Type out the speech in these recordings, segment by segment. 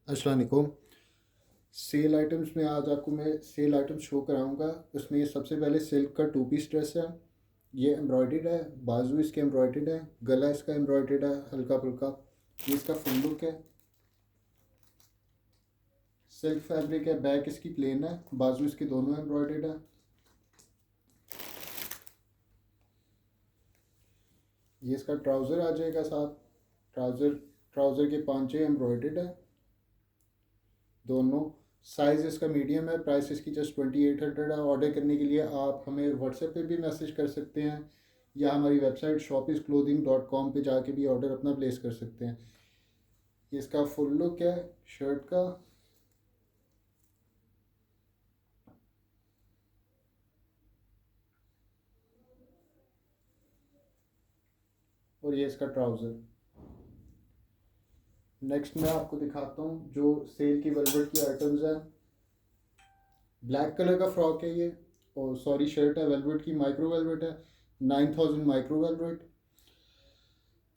अस्सलाम वालेकुम। Cell items में आज आपको मैं सेल आइटम्स शो कराऊंगा। उसमें ये सबसे पहले सिल्क का टू पीस ड्रेस है। ये एम्ब्रॉयडर्ड है, बाजू इसके एम्ब्रॉयडर्ड है, गला इसका एम्ब्रॉयडर्ड है हल्का फुल्का। ये इसका फुल लुक है। सिल्क फैब्रिक है, बैक इसकी प्लेन है, बाजू इसके दोनों एम्ब्रॉयडर्ड है। ये इसका ट्राउज़र आ जाएगा साथ। ट्राउज़र ट्राउज़र के पांचे एम्ब्रॉयडर्ड है दोनों। साइज़ इसका मीडियम है। प्राइस इसकी जस्ट 2800 है। ऑर्डर करने के लिए आप हमें व्हाट्सएप पे भी मैसेज कर सकते हैं या हमारी वेबसाइट shopizclothing.com पे जाके भी ऑर्डर अपना प्लेस कर सकते हैं। ये इसका फुल लुक है शर्ट का। और ये इसका ट्राउज़र। नेक्स्ट मैं आपको दिखाता हूँ जो सेल की वेलवेट की आइटम्स हैं। ब्लैक कलर का फ्रॉक है ये, और सॉरी शर्ट है वेलवेट की, माइक्रो वेलवेट है। 9000 माइक्रो वेलवेट।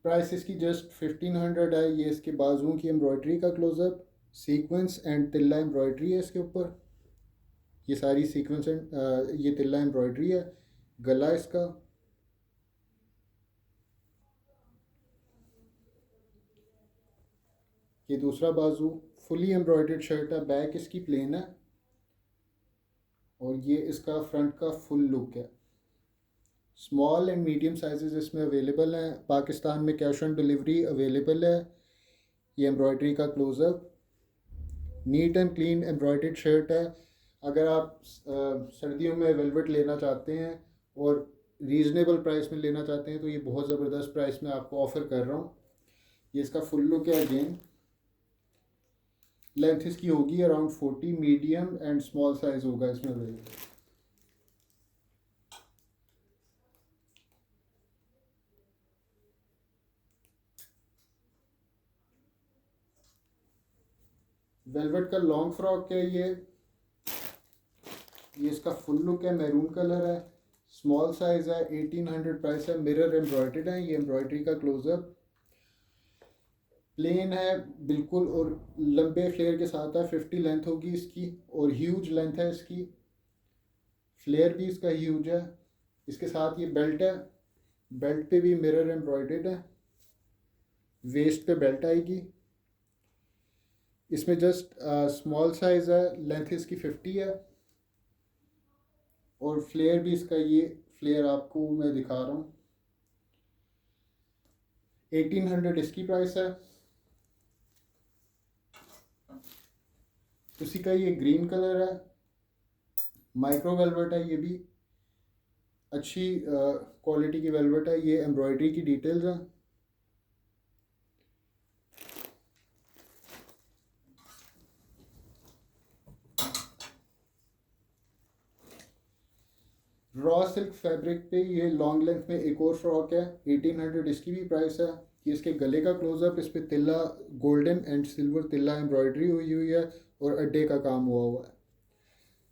प्राइस इसकी जस्ट 1500 है। ये इसके बाजुओं की एम्ब्रॉयडरी का क्लोजअप, सीक्वेंस एंड तिल्ला एम्ब्रॉयडरी है इसके ऊपर। ये सारी सीक्वेंस एंड ये तिल्ला एम्ब्रॉयडरी है। गला इसका। ये दूसरा बाजू। फुली एम्ब्रॉयडर्ड शर्ट है, बैक इसकी प्लेन है। और ये इसका फ्रंट का फुल लुक है। स्मॉल एंड मीडियम साइजेस इसमें अवेलेबल हैं। पाकिस्तान में कैश ऑन डिलीवरी अवेलेबल है। ये एम्ब्रॉयडरी का closeup. Neat and clean embroidered shirt है। अगर आप सर्दियों में वेलवेट लेना चाहते हैं और रीज़नेबल प्राइस में लेना चाहते हैं तो ये बहुत ज़बरदस्त प्राइस में आपको ऑफ़र कर रहा हूँ। ये इसका फुल लुक है। अगेन लेंथ इसकी होगी around 40। Medium and small size होगा इसमें अवेलेबल। वेलवेट का लॉन्ग फ्रॉक है ये। इसका फुल लुक है, मैरून कलर है, स्मॉल साइज़ है, 1800 प्राइस है। मिरर एम्ब्रॉयडर्ड है। ये एम्ब्रॉयडरी का क्लोजअप। प्लेन है बिल्कुल और लंबे फ्लेयर के साथ है। 50 लेंथ होगी इसकी और ह्यूज लेंथ है इसकी। फ्लेयर भी इसका ह्यूज है। इसके साथ ये बेल्ट है। बेल्ट पे भी मिरर एम्ब्रॉयडर्ड है। वेस्ट पे बेल्ट आएगी। इसमें जस्ट स्मॉल साइज़ है। लेंथ इसकी 50 है। और फ्लेयर भी इसका, ये फ्लेयर आपको मैं दिखा रहा हूँ। 1800 इसकी प्राइस है। उसी का ये ग्रीन कलर है, माइक्रो वेलवेट है। ये भी अच्छी क्वालिटी की वेलवेट है। ये एम्ब्रॉयडरी की डिटेल्स हैं। रॉ सिल्क फैब्रिक पे ये लॉन्ग लेंथ में एक और फ्रॉक है। 1800 इसकी भी प्राइस है। ये इसके गले का क्लोजअप। इस पर तिल्ला, गोल्डन एंड सिल्वर तिल्ला एम्ब्रॉयडरी हुई हुई है और अड्डे का काम हुआ हुआ है।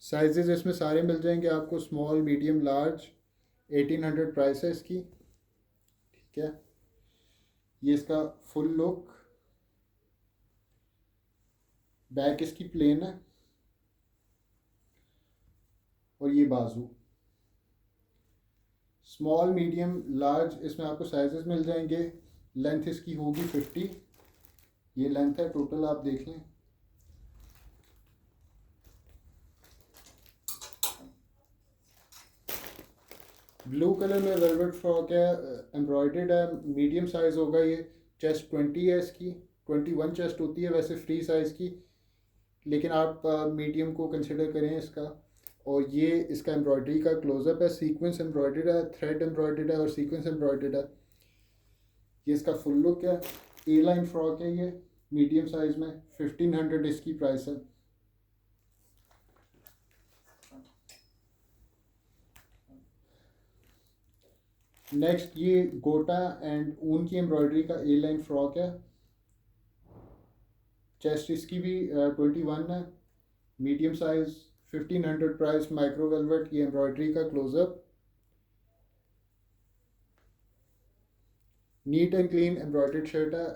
साइजेस इसमें सारे मिल जाएंगे आपको, स्मॉल मीडियम लार्ज। 1800 प्राइस है इसकी। ठीक है। ये इसका फुल लुक। बैक इसकी प्लेन है और ये बाजू। स्मॉल मीडियम लार्ज इसमें आपको साइजेस मिल जाएंगे। लेंथ इसकी होगी 50। ये लेंथ है टोटल, आप देख लें। ब्लू कलर में वेलवेट फ्रॉक है, एम्ब्रॉयडर्ड है, मीडियम साइज़ होगा ये। चेस्ट 20 है इसकी। 21 चेस्ट होती है वैसे फ्री साइज़ की, लेकिन आप मीडियम को कंसिडर करें इसका। और ये इसका एम्ब्रॉयडरी का क्लोजअप है। सीक्वेंस एम्ब्रॉयडर्ड है, थ्रेड एम्ब्रॉयडर्ड है और सीक्वेंस एम्ब्रॉयडर्ड है। ये इसका फुल लुक है। ए लाइन फ्रॉक है ये, मीडियम साइज़ में। 1500 इसकी प्राइस है। नेक्स्ट ये गोटा एंड ऊन की एम्ब्रॉयडरी का ए लाइन फ्रॉक है। चेस्ट इसकी भी 21 है, medium size. 1500 price. Micro velvet. ये एम्ब्रॉयडरी का closeup. Neat and clean embroidered shirt है।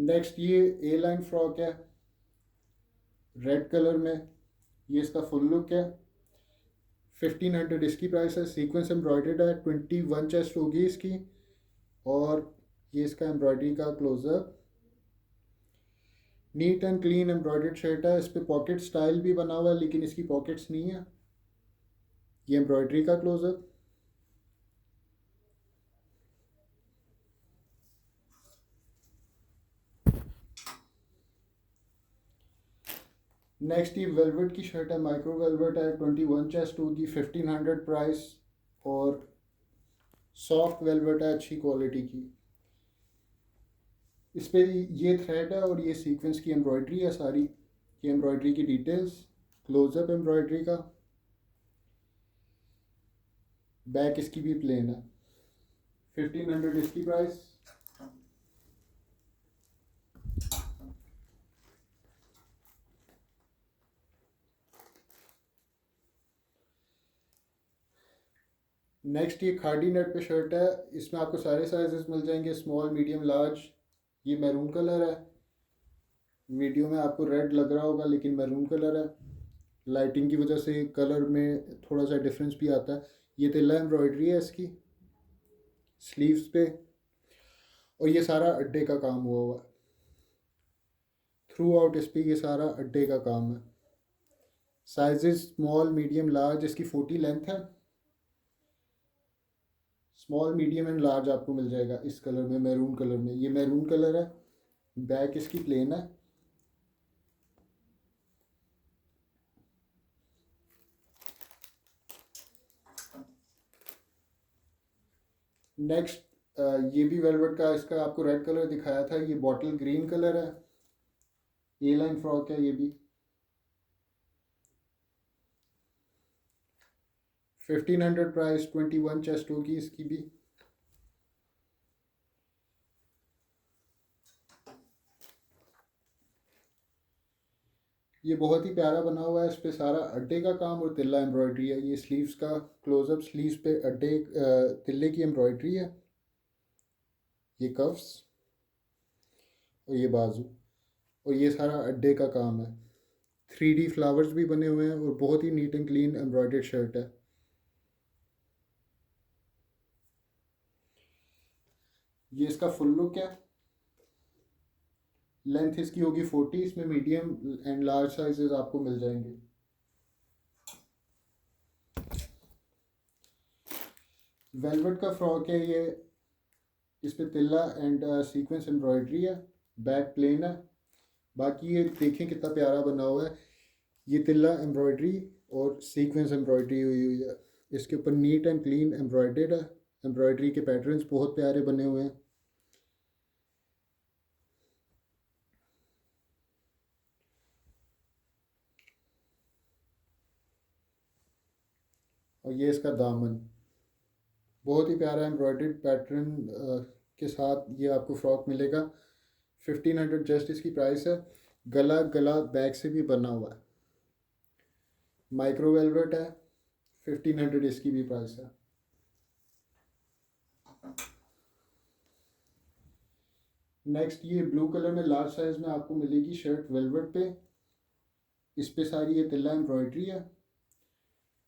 नेक्स्ट ये ए लाइन फ्रॉक है रेड कलर में, ये इसका फुल लुक है। 1500 इसकी प्राइस है। सीक्वेंस एम्ब्रॉयडर्ड है, 21 चेस्ट होगी इसकी। और ये इसका एम्ब्रॉयडरी का closeup, neat and clean embroidered shirt है। इस पर पॉकेट स्टाइल भी बना हुआ है लेकिन इसकी पॉकेट्स नहीं है। ये एम्ब्रॉयडरी का क्लोजअप। नेक्स्ट ये वेलवेट की शर्ट है, माइक्रो वेलवेट है, 21 चेस्ट होगी, 1500 प्राइस। और सॉफ्ट वेलवेट है अच्छी क्वालिटी की। इस पे ये थ्रेड है और ये सीक्वेंस की एम्ब्रॉयडरी है सारी। ये एम्ब्रॉयडरी की डिटेल्स, क्लोजअप एम्ब्रॉयडरी का। बैक इसकी भी प्लेन है, 1500 इसकी प्राइस। नेक्स्ट ये खादी नेट पे शर्ट है। इसमें आपको सारे साइजेस मिल जाएंगे, स्मॉल मीडियम लार्ज। ये मैरून कलर है, वीडियो में आपको रेड लग रहा होगा लेकिन मैरून कलर है। लाइटिंग की वजह से कलर में थोड़ा सा डिफरेंस भी आता है। ये तिल्ला एम्ब्रॉयडरी है इसकी स्लीव्स पे। और ये सारा अड्डे का काम हुआ हुआ है थ्रू आउट। इस पर ये सारा अड्डे का काम है। साइजेस स्मॉल मीडियम लार्ज, इसकी 40 लेंथ है। स्मॉल मीडियम एंड लार्ज आपको मिल जाएगा इस कलर में, मैरून कलर में। ये मैरून कलर है। बैक इसकी प्लेन है। नेक्स्ट ये भी वेलवेट का, इसका आपको रेड कलर दिखाया था, ये बॉटल ग्रीन कलर है। ए लाइन फ्रॉक है ये भी। 1500 प्राइस, 21 चेस्ट होगी इसकी भी। ये बहुत ही प्यारा बना हुआ है। इस पे सारा अड्डे का काम और तिल्ला एम्ब्रॉयडरी है। ये स्लीव्स का क्लोजअप, स्लीव्स पे अड्डे तिल्ले की एम्ब्रॉयडरी है। ये कफ्स और ये बाजू और ये सारा अड्डे का काम है। 3D फ्लावर्स भी बने हुए हैं और बहुत ही neat and clean embroidered shirt है। ये इसका फुल लुक है। लेंथ इसकी होगी 40। इसमें मीडियम एंड लार्ज साइजेस आपको मिल जाएंगे। वेलवेट का फ्रॉक है ये। इस पे तिल्ला एंड सीक्वेंस एम्ब्रॉयडरी है। बैक प्लेन है। बाकी ये देखें कितना प्यारा बना हुआ है। ये तिल्ला एम्ब्रॉयडरी और सीक्वेंस एम्ब्रॉयडरी हुई है। इसके ऊपर नीट एंड क्लीन एम्ब्रॉयडर्ड है। एम्ब्रॉयडरी के पैटर्न्स बहुत प्यारे बने हुए हैं। और ये इसका दामन, बहुत ही प्यारा एम्ब्रॉयडर्ड पैटर्न के साथ ये आपको फ्रॉक मिलेगा। 1500 जस्ट इसकी प्राइस है। गला गला बैक से भी बना हुआ है। माइक्रो वेलवेट है। 1500 इसकी भी प्राइस है। नेक्स्ट ये ब्लू कलर में लार्ज साइज में आपको मिलेगी शर्ट वेलवेट पे। इस पे सारी ये तिल्ला एम्ब्रॉयडरी है।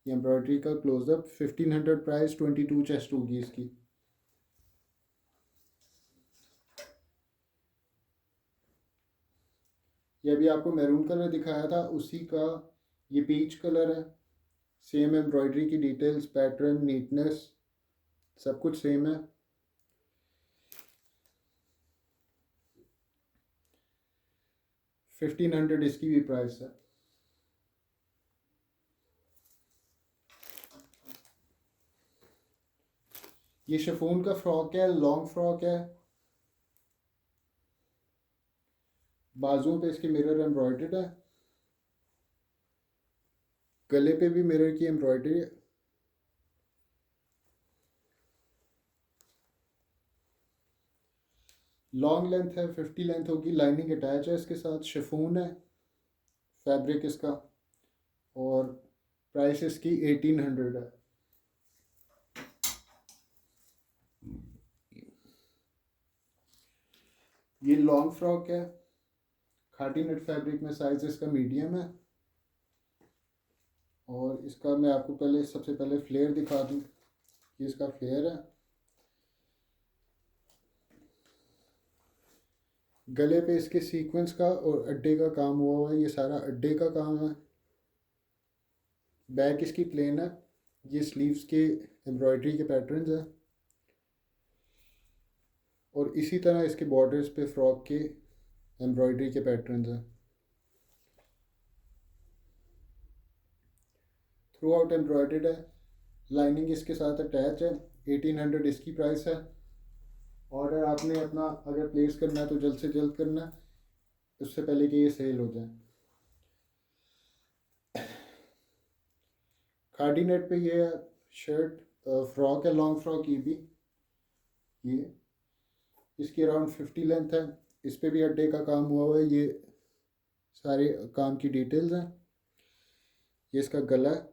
ये एम्ब्रॉयडरी का क्लोजअप, 1500 प्राइस, 22 चेस्ट होगी इसकी। ये अभी आपको मैरून कलर दिखाया था उसी का ये पीच कलर है। सेम एम्ब्रॉयडरी की डिटेल्स, पैटर्न, नीटनेस सब कुछ सेम है। फिफ्टीन हंड्रेड इसकी भी प्राइस है। ये शिफॉन का फ्रॉक है, लॉन्ग फ्रॉक है। बाजुओं पे इसके मिरर एम्ब्रॉयडर्ड है। गले पे भी मिरर की एम्ब्रॉयडरी है। लॉन्ग लेंथ है, 50 लेंथ होगी। लाइनिंग अटैच है इसके साथ। शिफॉन है फैब्रिक इसका। और प्राइस इसकी 1800 है। ये लॉन्ग फ्रॉक है, खादी नेट फैब्रिक में, साइज़ इसका मीडियम है। और इसका मैं आपको पहले सबसे पहले फ्लेयर दिखा दूँ। ये इसका फ्लेयर है। गले पे इसके सीक्वेंस का और अड्डे का काम हुआ हुआ है, ये सारा अड्डे का काम है। बैक इसकी प्लेन है। ये स्लीव्स के एम्ब्रॉयडरी के पैटर्न्स हैं और इसी तरह इसके बॉर्डर्स पे फ्रॉक के एम्ब्रॉयडरी के पैटर्न्स हैं। थ्रू आउट एम्ब्रॉयडर्ड है। लाइनिंग इसके साथ अटैच है। 1800 इसकी प्राइस है। ऑर्डर आपने अपना अगर प्लेस करना है तो जल्द से जल्द करना है, उससे पहले कि ये सेल हो जाए। खादी नेट पे ये शर्ट फ्रॉक है, लॉन्ग फ्रॉक। ये भी ये इसकी अराउंड 50 लेंथ है। इस पे भी अड्डे का काम हुआ हुआ है। ये सारे काम की डिटेल्स हैं। ये इसका गला है।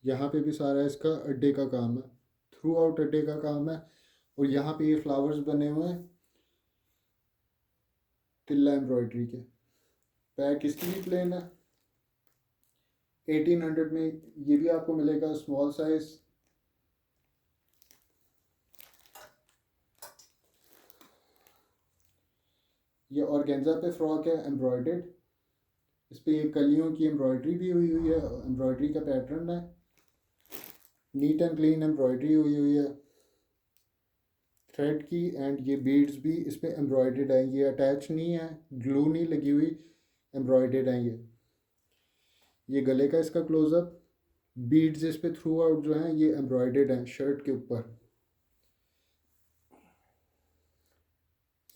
यहाँ पे भी सारा इसका अड्डे का काम है, थ्रू आउट अड्डे का काम है। और यहाँ पे ये फ्लावर्स बने हुए हैं तिल्ला एम्ब्रॉयडरी के। बैक इसकी भी प्लेन है। 1800 में ये भी आपको मिलेगा स्मॉल साइज। ये ऑर्गेन्जा पे फ्रॉक है एम्ब्रॉयडर्ड। इस पे ये कलियों की एम्ब्रॉयडरी भी हुई हुई है। एम्ब्रॉयडरी का पैटर्न है, नीट एंड क्लीन एम्ब्रॉयडरी हुई हुई है थ्रेड की। एंड ये बीड्स भी इस पे एम्ब्रॉयडर्ड है। ये अटैच नहीं है, ग्लू नहीं लगी हुई, एम्ब्रॉयडर्ड है ये गले का इसका क्लोजअप। बीड्स इस पे थ्रू आउट जो हैं ये एम्ब्रॉयडर्ड हैं शर्ट के ऊपर।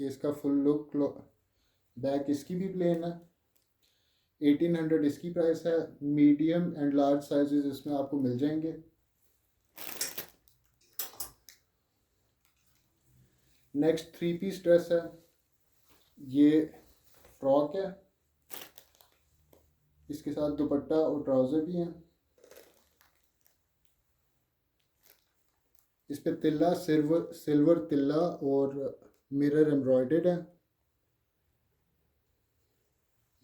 ये इसका फुल लुक। बैक इसकी भी प्लेन है। 1800 इसकी प्राइस है। मीडियम एंड लार्ज साइजेस इसमें आपको मिल जाएंगे। नेक्स्ट 3 पीस ड्रेस है। ये फ्रॉक है, इसके साथ दुपट्टा और ट्राउज़र भी हैं। इस पे तिल्ला सिल्वर तिल्ला और मिरर एम्ब्रॉयडर्ड है।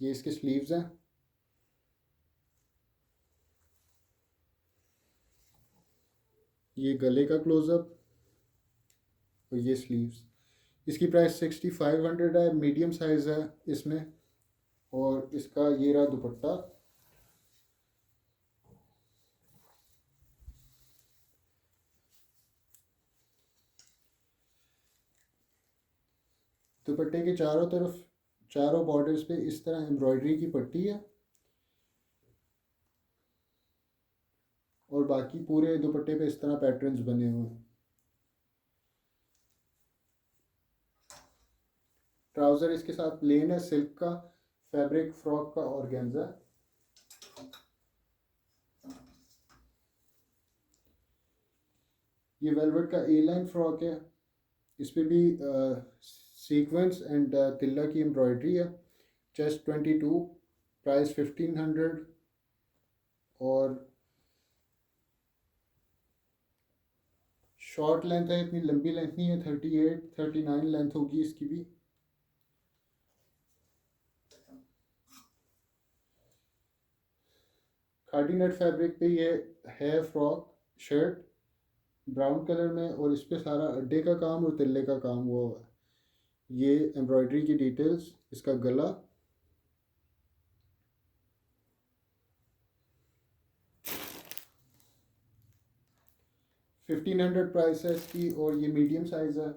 ये इसके स्लीव्स हैं। ये गले का क्लोजअप और ये स्लीव्स। इसकी प्राइस 6500 है। मीडियम साइज़ है इसमें। और इसका ये रहा दुपट्टा। दुपट्टे के चारों तरफ, चारों बॉर्डर्स पे इस तरह एम्ब्रॉयडरी की पट्टी है और बाकी पूरे दुपट्टे पे इस तरह पैटर्न्स बने हुए हैं। ट्राउज़र इसके साथ प्लेन है, सिल्क का फैब्रिक, फ्रॉक का ऑर्गेन्जा। ये वेलवेट का ए लाइन फ्रॉक है। इस पे भी सीक्वेंस एंड तिल्ला की एम्ब्रॉयडरी है। Chest 22, price 1500। और शॉर्ट लेंथ है, इतनी लंबी लेंथ नहीं है। 38 39 लेंथ होगी इसकी भी। खादी नेट फैब्रिक पे ये है फ्रॉक शर्ट ब्राउन कलर में। और इस पे सारा अड्डे का काम और तिल्ले का काम हुआ हुआ है। ये एम्ब्रॉयडरी की डिटेल्स। इसका गला, $1500 प्राइस है इसकी। और ये मीडियम साइज़ है।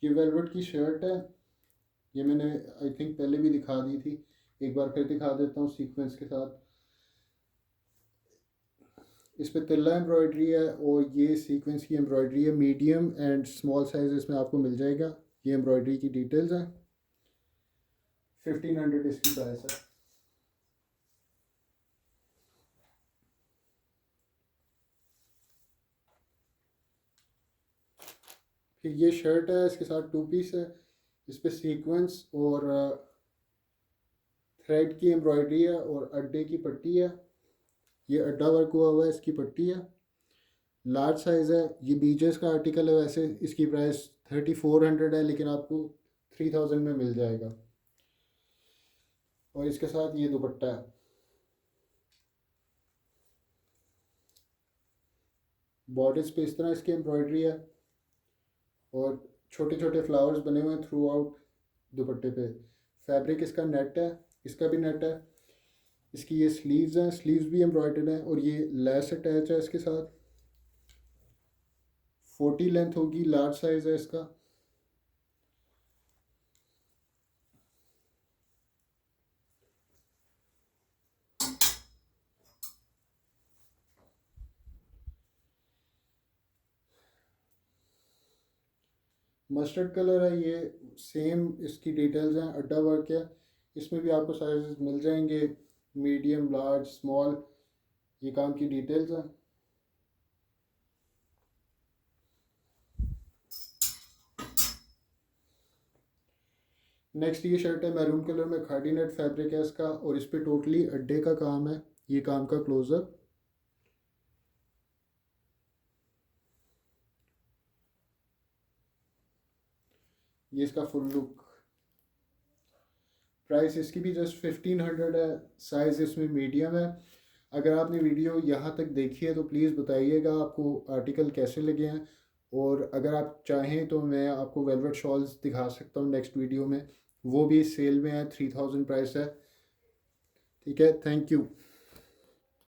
ये वेलवेट की शर्ट है। ये मैंने आई थिंक पहले भी दिखा दी थी, एक बार फिर दिखा देता हूँ सीक्वेंस के साथ। इस पे तिल्ला एम्ब्रॉयडरी है और ये सीक्वेंस की एम्ब्रॉयडरी है। मीडियम एंड स्मॉल साइज इसमें आपको मिल जाएगा। ये एम्ब्रॉयडरी की डिटेल्स हैं। 1500 इसकी प्राइस है। फिर ये शर्ट है, इसके साथ 2 पीस है। इस पे सीक्वेंस और थ्रेड की एम्ब्रॉयडरी है और अड्डे की पट्टी है। ये अड्डा वर्क हुआ हुआ है, इसकी पट्टी है, लार्ज साइज़ है। ये बीजेस का आर्टिकल है, वैसे इसकी प्राइस 3400 है, लेकिन आपको 3000 में मिल जाएगा। और इसके साथ ये दुपट्टा है। बॉर्डर्स पे इस तरह इसकी एम्ब्रॉयडरी है और छोटे छोटे फ्लावर्स बने हुए हैं थ्रू आउट दुपट्टे पे। फैब्रिक इसका नेट है, इसका भी नेट है। इसकी ये स्लीव्स हैं, स्लीव्स भी एम्ब्रॉयडर्ड हैं और ये लेस अटैच है इसके साथ। 40 लेंथ होगी, लार्ज साइज़ है इसका। मस्टर्ड कलर है ये, सेम इसकी डिटेल्स हैं, अड्डा वर्क है। इसमें भी आपको साइजेस मिल जाएंगे, मीडियम, लार्ज, स्मॉल, ये काम की डिटेल्स हैं। नेक्स्ट ये शर्ट है मैरून कलर में, खादी नेट फैब्रिक है इसका और इस पर टोटली अड्डे का काम है। ये काम का क्लोजअप, ये इसका फुल लुक। प्राइस इसकी भी जस्ट 1500 है। साइज़ इसमें मीडियम है। अगर आपने वीडियो यहाँ तक देखी है तो प्लीज़ बताइएगा आपको आर्टिकल कैसे लगे हैं। और अगर आप चाहें तो मैं आपको वेलवेट शॉल्स दिखा सकता हूँ नेक्स्ट वीडियो में, वो भी सेल में है, 3000 प्राइस है। ठीक है, थैंक यू।